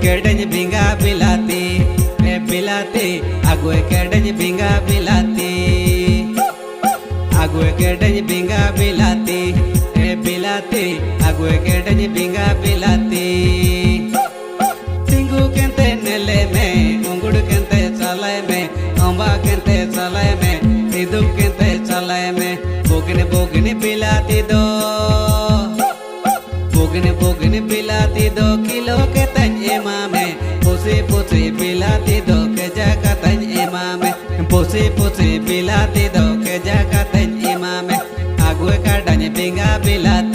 केडज भिंगा बिलाती बिलाती आगुए केडज भिंगा बिलाती आगुए केडज भिंगा बिलाती बिलाती आगुए केडज भिंगा बिलाती सिंगू केंते नेले में उंगुड़ केंते चलाए में अम्बा केंते चलाए में सिद्धू केंते चलाए में बोगने बोगने बिलाती दो बोगने बिलाती 2 किलो के तंज एमामे पुसी बिलाती 2 के जगह तंज एमामे पुसी बिलाती 2 के जगह तंज एमामे आगुए का डंज बिंगा बिलाती